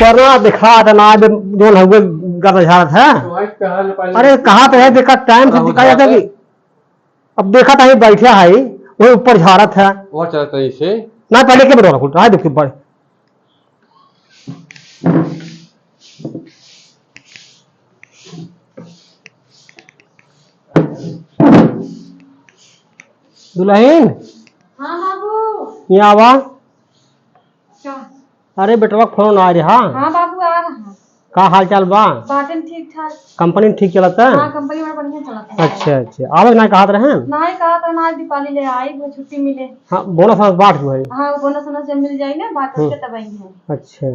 ऊपर दिखा ना जो हुए गर्द झाड़त है। अरे कहाँ पे है देखा टाइम से दिखाया था कि अब देखा था बैठा है वही ऊपर झाड़त है वो चलता इसे ना पहले के बता रहा है देखिए ऊपर दुल्हन। हाँ बाबू यहाँ आवा। क्या? अरे बेटवा फोन आ रहा। हाँ बाबू आ रहा। का हाल चाल बा? बातें ठीक ठाक। कंपनी ठीक चलता है? हाँ कंपनी में बढ़िया चलता है। अच्छा अच्छा आवे ना कहा रहे नहीं कहा तो ना दीपावली ले आई वो छुट्टी मिले। हाँ बोनस वोनस बांट जो है। हाँ बोनस वोनस जब मिल जाए ना बात करके तब आई है। अच्छा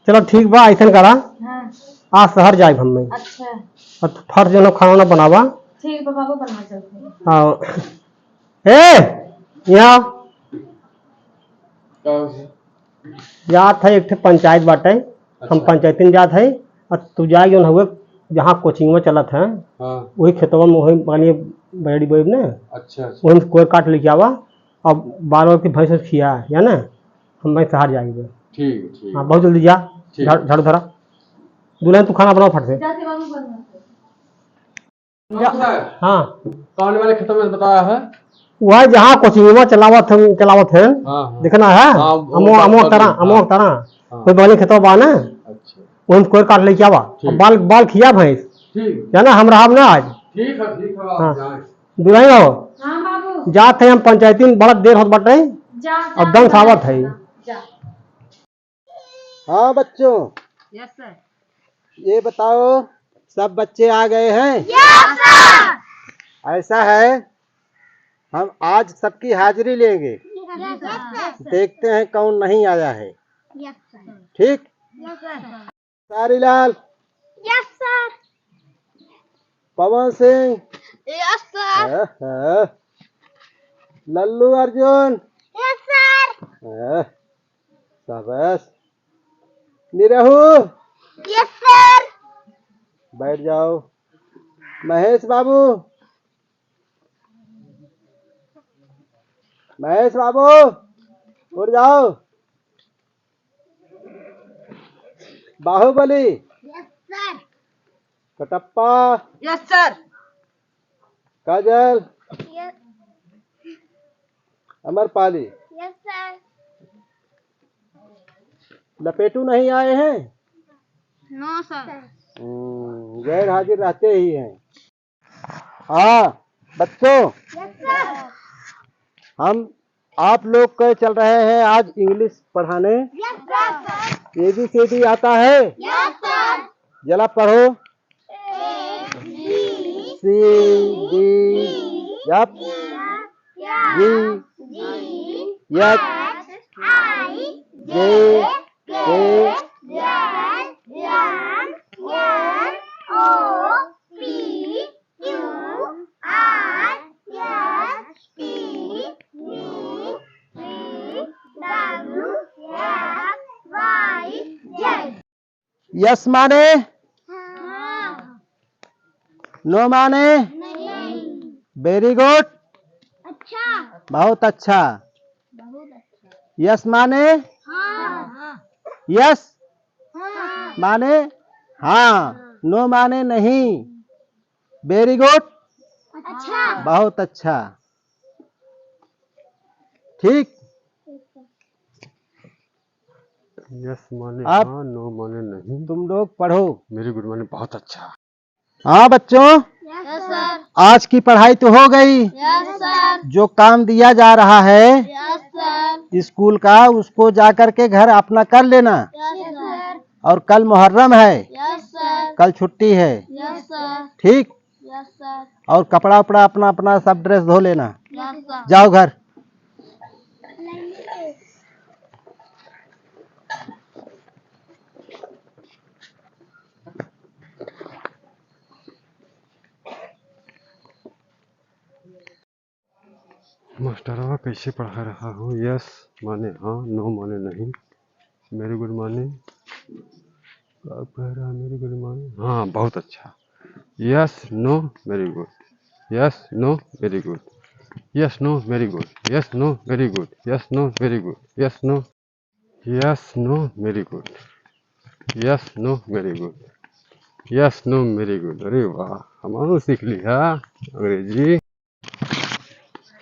चलो ठीक बा ऐसा करा। हाँ आज शहर जाए हम में। अच्छा और फर्ज जो खाना ना बनावा। ठीक है बाबू बना चलते। हाँ ए यहाँ जात है एक पंचायत बाटे। हम पंचायत में जात है और तू जाए जो हुए जहाँ कोचिंग में चलत है वही खेतवा में वही मानिए बड़ी बोब ने। अच्छा वही कोई काट लेके आवा और बाल बाल की भैंस खिया या ना हम भाई शहर जाएंगे। ठीक हाँ बहुत जल्दी जा झाड़ू धरा दुल्हन तू खाना बनाओ फट से। हाँ कौन वाले खेतों में बताया है वह जहाँ कोचिंग में चलावत है देखना है अमोक तरह कोई बाली खेतवा बा ना वही कोई काट लेके आवा बाल बाल खिया भैंस या ना हम रहा ना आज। ठीक है हाँ दुल्हन हो जात है हम पंचायती में बड़ा देर होत बाटे और दम सावत है। हाँ बच्चों यस सर। ये बताओ सब बच्चे आ गए हैं? Yes sir. ऐसा है हम आज सबकी हाजिरी लेंगे। देखते हैं कौन नहीं आया है। ठीक Sarilal. Yes sir. Pawan Singh. Yes sir. Lallu Arjun. Yes sir. शाबाश। निरहू। Yes sir. बैठ जाओ। महेश बाबू। महेश बाबू उठ जाओ। Baahubali. Yes sir. Kattappa. Yes sir. Kajal. Yes Amrapali. Yes sir. Lapetu नहीं आए हैं? No sir. गैर हाजिर रहते ही हैं। हाँ बच्चों यस सर। हम आप लोग के चल रहे हैं आज इंग्लिश पढ़ाने। Yes sir. ABCD आता है? Yes sir. जरा पढ़ो। C D F G H J K yes माने नो माने वेरी गुड अच्छा बहुत अच्छा। यस माने हाँ यस हाँ माने हाँ नो माने नहीं। वेरी गुड अच्छा बहुत अच्छा। ठीक यस माने आप हाँ नो माने नहीं। तुम लोग पढ़ो। मेरी गुड माने बहुत अच्छा। हाँ बच्चों यस सर। आज की पढ़ाई तो हो गई। Yes sir. जो काम दिया जा रहा है यस सर। स्कूल का उसको जाकर के घर अपना कर लेना। Yes sir. और कल मुहर्रम है। Yes sir. कल छुट्टी है। Yes sir. ठीक यस सर। और कपड़ा उपड़ा अपना अपना सब ड्रेस धो लेना। Yes sir. जाओ घर। मास्टरवा कैसे पढ़ा रहा हूँ। यस माने हाँ नो माने नहीं। मेरी गुड माने क्या कह रहा है। मेरी गुड माने हाँ बहुत अच्छा। Yes no very good. Yes no very good. Yes no very good. Yes no very good. Yes no very good. Yes no yes no very good, yes no very good, yes no very good. अरे वाह, हमारा सीख लिया अंग्रेजी।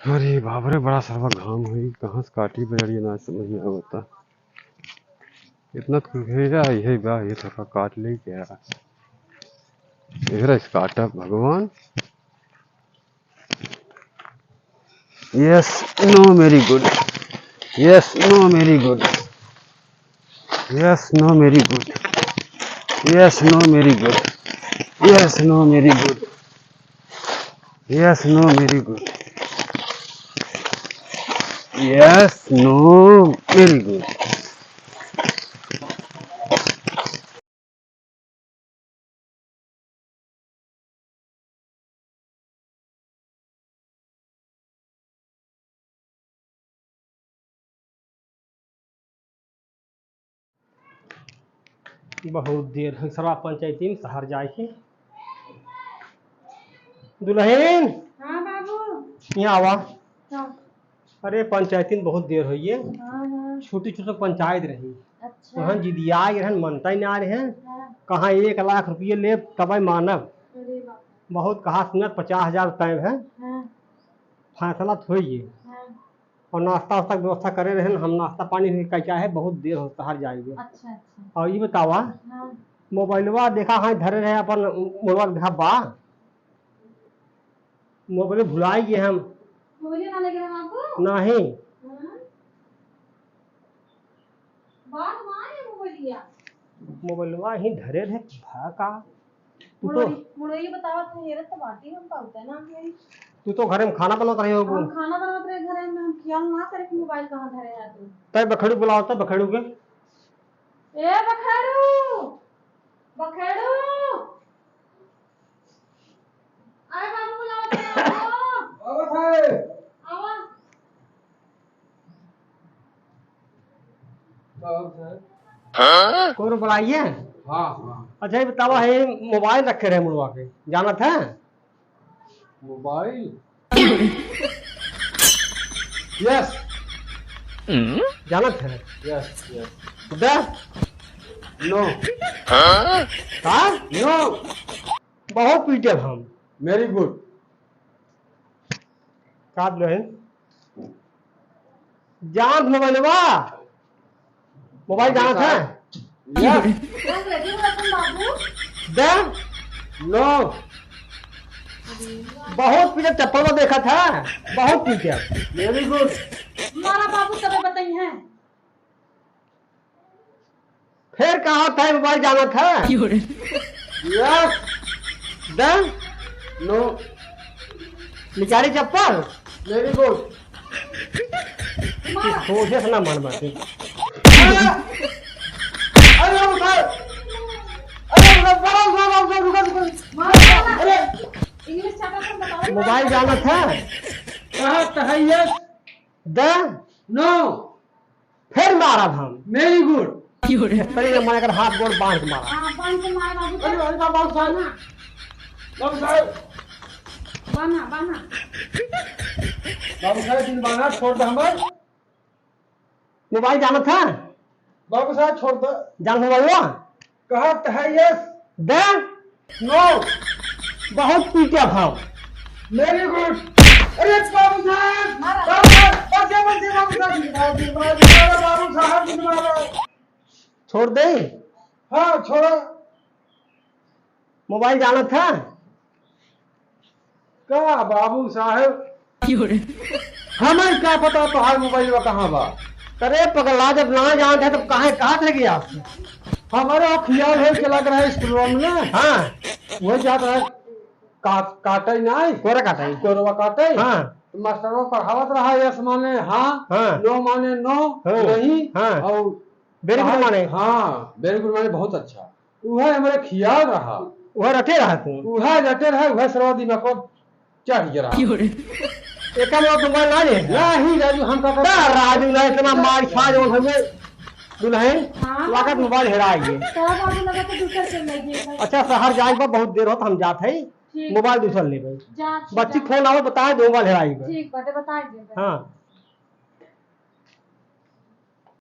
अरे बाप रे, बड़ा सारा घाम हुई, कहाँ से काटी बजड़ी ना समझ में आवता। इतना भेजा यही बा, ये थोड़ा काट ले क्या इधर काटा भगवान। Yes no very good, yes no very good, yes no very good, yes no very good, yes no very good, yes no very good, yes no very good. बहुत देर है सरा पंचायती में शहर जाए के। दुल्हन हाँ बाबू। यहाँ आवा। हाँ अरे पंचायती में बहुत देर हुई है, हाँ। छोटी छोटी पंचायत रही, अच्छा। वहाँ जिदिया रहन मनता ही ना रहे। हाँ। कहाँ 1 लाख रुपये ले तब मानव, अरे बाप। बहुत कहा सुनत 50,000 तय है, हाँ फैसला तो होइए। हाँ। और नाश्ता वास्ता की व्यवस्था करे रहे, हम नाश्ता पानी का क्या है, बहुत देर हो शहर जाएंगे। अच्छा अच्छा। और ये बतावा, हाँ। मोबाइलवा देखा हाँ धरे रहे अपन मोबाइल देखा बा, मोबाइल भुलाई गए हम। मोबाइल ना लगे हम आपको? नहीं हाँ। बात माँ है मोबाइल लिया। मोबाइलवा ही धरे रहे का। तू मुड़ोई बतावा था ये तो बाटी हम पालते हैं ना मेरी। तो घरे में खाना बनाते रहे हो। हम खाना बनाते रहे घर में, हम ख्याल ना करे कि मोबाइल कहाँ धरे है तू। तय बखेड़ू बुलाओ, तब बखेड़ू के। ए बखेड़ू, बखेड़ू। आए बाबू बुलाओ तो आवा। कौन बुलाइए? हाँ हाँ। अच्छा ये बतावा है, मोबाइल रखे रहे मुड़वा के, जाना था मोबाइल यस जाना था। यस यस दे नो हाँ नो बहुत पीटे हम। Very good. का दुल्हन जान मोबाइलवा, मोबाइल जाना था यस बस रेडी हो तुम बाबू। दे। नो बहुत पीटे, चप्पल में देखा था, बहुत पीटे। Very good. हमारा बाबू तबे बताई है। फिर कहा था मोबाइल जाना था। यस दे नो निकाली चप्पल, वेरी गुड। सोचे से ना मन बाटे। अरे उधर, अरे उधर, अरे इंग्लिश चाटा तुम बताओ। मोबाइल जाना था। कहा था यस दे नो फिर मारा हम। Very good. तरी मैंने अगर हाथ गोड़ बांध के मारा। हाँ बांध के मार बाबू। अरे अरे बाबू साहब, बाबू साहब, बाना बाना। बाबू साहब दिलवाना छोड़ दे हमार। मोबाइल जाना था, बाबू साहब छोड़ दे। जान मोबाइलवा कहा था यस दे। नो बहुत पीटे हम। Very good. अरे बाबू साहब, बाबू साहब, बच्चे बच्चे बाबू साहब, बाबू साहब दिलवाना। छोड़ दे, हाँ छोड़ो। मोबाइल जाना था। कहा बाबू साहब, हमें क्या पता तुम्हारा मोबाइल में कहाँ बा। अरे पगला, जब ना जाना था तो कहाँ से गया? हमारा ख्याल है कि लग रहा है स्कूल में ना, हाँ वही जाता है काटे नहीं, कोरा काटा ही। कोरवा काटे। हाँ तो मास्टर पढ़ावत रहा यस माने हाँ, हाँ। नो माने नो, हाँ। नहीं हाँ। और वेरी गुड माने। हाँ वेरी गुड माने बहुत अच्छा। वह हमारे ख्याल रहा, वह रटे रहा तू। वह रटे रहा, वह सर्व दिमाग को चढ़ गया रहा। एक मोबाइल ना ले नहीं राजू, हम का राजू ने इतना मार खा जो हमें दुल्हन हाँ। लागत मोबाइल हेरा गए। तो बाबू लगा तो दूसरा चल रही। अच्छा शहर जाए पर बहुत देर हो तो हम जाते हैं, ठीक। मोबाइल दूसरा ले गए। जा बच्ची फोन आओ बताए दो मोबाइल हेराई गए। ठीक बाटे बता दे। हाँ